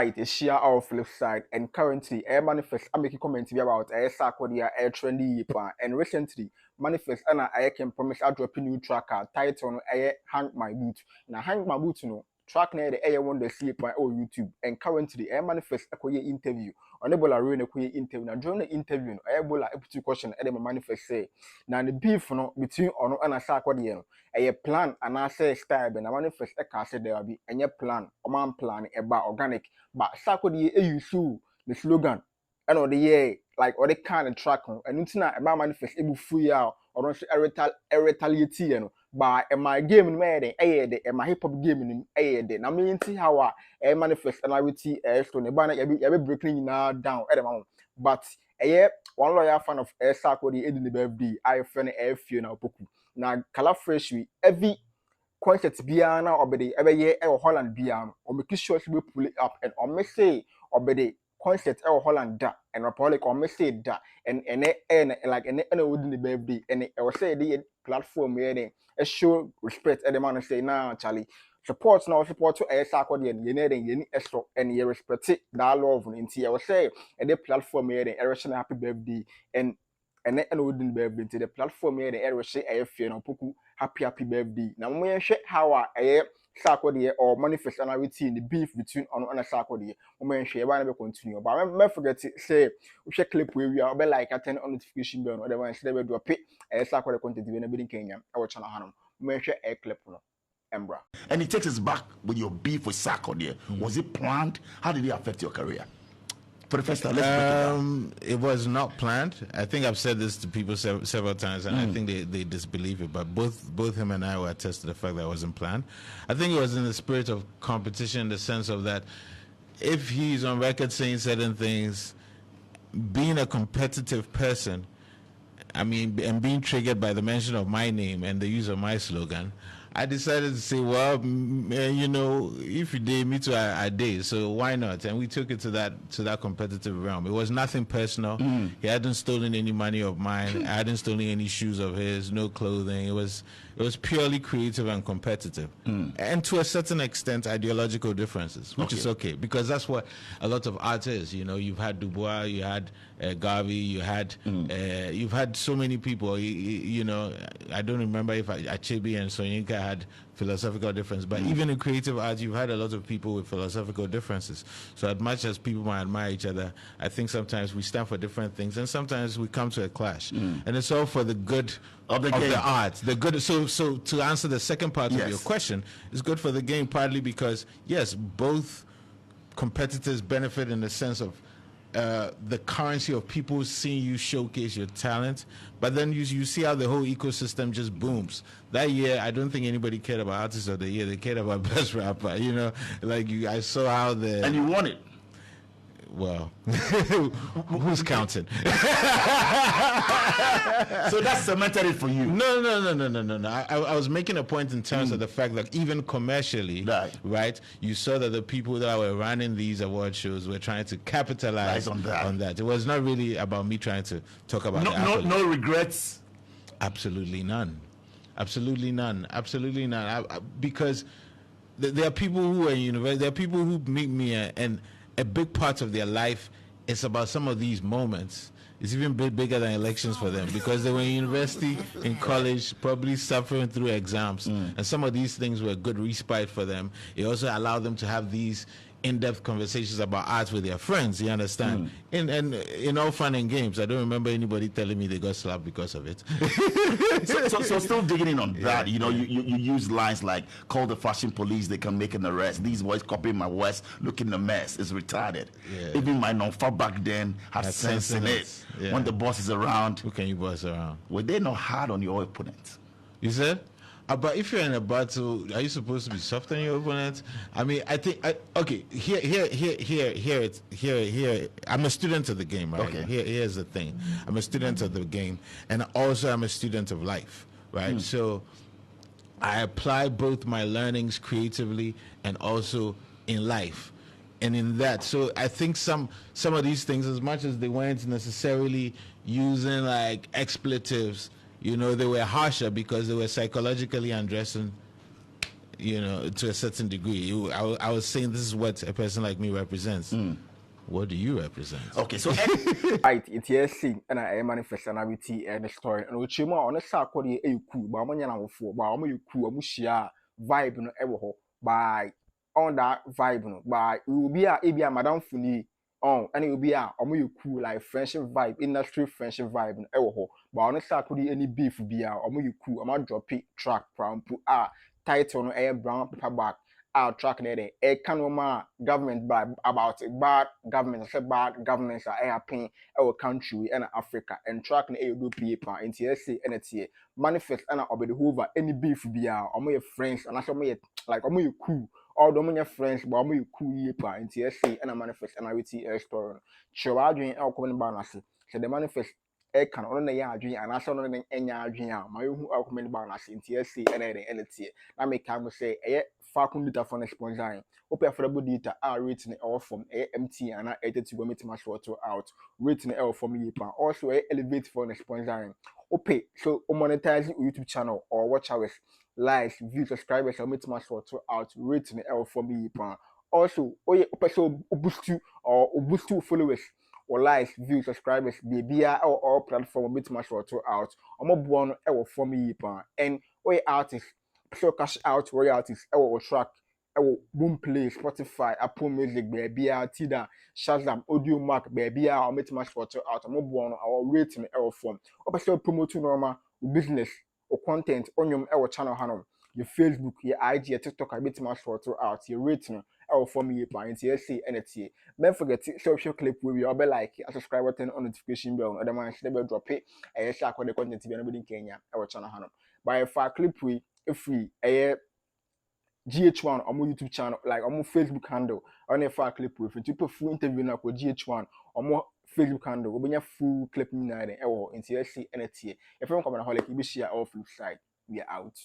It share our flip side, and currently manifest I make comment about Sarkodie trendy and recently manifest and I can promise I drop a new tracker title hang my boot. Now hang my boot track near the air one the sleep on YouTube, and currently manifest a interview on Ebola ruin a interview. Now during the interview Ebola a question and manifest say now the beef no between ono and Sarkodie a plan and I say style and manifest a cast there will be any plan or man plan about organic. But Sarkodie use the slogan and or the year like or the kind of track on and it's not about manifest able free out or don't retaliate you know by my game in made and my hip hop game in a I mean see how I manifest and I will see so the banner you breaking now down at the moment but one lawyer fan of Sarkodie in the birthday I friend a few now poku now color fresh every concert biana obede ebe ye e Holland biam o make sure we pull it up and on me say obede concert e Holland da and republic on me say da and like and within the birthday and I was say the platform here a show respect and the man say nah Charlie support now support to Sarkodie and you extra and you respect it that love into I was say and the platform here and happy birthday and within the birthday to the platform here and say you know puku happy birthday. Now we share how Sarkodie or manifest in the beef between on Sarkodie. We share one will continue. But I forget to say we share clip where we are be like attend on notification bell or the one say we do a pay Sarkodie content in Kenya. Our channel Hanum. We share a clip no. Embra. And it takes us back with your beef with Sarkodie. Was it planned? How did it affect your career? For the first time, let's break it down. It was not planned. I think I've said this to people several times, and I think they disbelieve it. But both him and I will attest to the fact that it wasn't planned. I think it was in the spirit of competition, in the sense of that if he's on record saying certain things, being a competitive person, I mean, and being triggered by the mention of my name and the use of my slogan, I decided to say, well, you know, if you did, me too, I did. So why not? And we took it to that competitive realm. It was nothing personal. He hadn't stolen any money of mine. I hadn't stolen any shoes of his, no clothing. It was purely creative and competitive. And to a certain extent, ideological differences, which is okay, because that's what a lot of art is. You know, you've had Dubois, you had Garvey, you've had so many people. You know, I don't remember if Achebe and Soyinka had philosophical difference, but even in creative art, you've had a lot of people with philosophical differences. So as much as people might admire each other, I think sometimes we stand for different things, and sometimes we come to a clash. And it's all for the good of the art. The good. So to answer the second part of your question, it's good for the game, partly because yes, both competitors benefit in the sense of the currency of people seeing you showcase your talent, but then you see how the whole ecosystem just booms. That year, I don't think anybody cared about Artist of the Year. They cared about Best Rapper. You know, like I saw how and you won it. Well, who's counting? So that's cemented it for you. No. I was making a point in terms of the fact that even commercially, right, you saw that the people that were running these award shows were trying to capitalize on that. It was not really about me trying to talk about no regrets. Absolutely none. Because there are people who are in university. There are people who meet me and a big part of their life is about some of these moments. It's even bigger than elections for them, because they were in university, in college, probably suffering through exams. And some of these things were a good respite for them. It also allowed them to have these in-depth conversations about art with their friends, you understand? And in all fun and games, I don't remember anybody telling me they got slapped because of it. so still digging in on that, you know, you use lines like, call the fashion police, they can make an arrest. These boys copying my West, looking a mess, it's retarded. Even my non-far back then had sense in it. When the boss is around. Who can you boss around? Were they not hard on your opponent? You said? But if you're in a battle, are you supposed to be soft on your opponent? I mean, I think okay. Here. I'm a student of the game, right? Okay. Here's the thing. I'm a student of the game, and also I'm a student of life, right? So I apply both my learnings creatively and also in life, and in that. So I think some of these things, as much as they weren't necessarily using like expletives, you know, they were harsher because they were psychologically undressing you know, to a certain degree. I was saying this is what a person like me represents. What do you represent? Okay, so right, it's yes, and I manifest and the story. And which you on a Sarkodie a cool, but I'm on for, but I'm cool, I'm share vibe no ever by on that vibe no by it will be a madam fully on and it will be a cool like friendship vibe, industry friendship vibe no ever but on a Sarkodie any beef be a cool, I'm drop it track from put title no air brown paperback. Our track there, a canoma government bad about bad government, bad governments are happening our country and Africa and track a do paper in TSC and it's manifest and I'll be the Hoover any beef be our your friends and I saw me like you cool all the friends but you cool year in TSC and I manifest and I will see a story. Showbiz doing our common balance. So the manifest can only dream and I saw no dream. My who are common balance in TSC and it's I make time say Falcon data for sponsoring. Open affordable data are written all from AMT and 82 meter out. Written L for me. Also elevate for sponsoring. Okay, so monetizing YouTube channel or watch hours, likes, views, subscribers, or meet my out. Written L for me. Also, so boost you or boost you followers or likes, views, subscribers, baby or platform meet my out. I'm a born L for me. And artists. So cash out royalties or track boom play Spotify Apple Music baby Tida Shazam Audio Mac baby or meet much photo out I'm born our rating our form or promote normal business or content on your channel hanum your Facebook your IG your TikTok I meet much photo out your rating our form you plan TSC NFT don't forget social clip will be like and subscribe button on notification bell other man should drop it and share the content to be in Kenya our channel hanum by a far clip we free GH1 on my YouTube channel, like on my Facebook handle, on a far clip with a full interview now for GH1 on my Facebook handle, we have full clip in there or in TSC NFT. If you want to come on a holiday, you be share our flip side. We are out.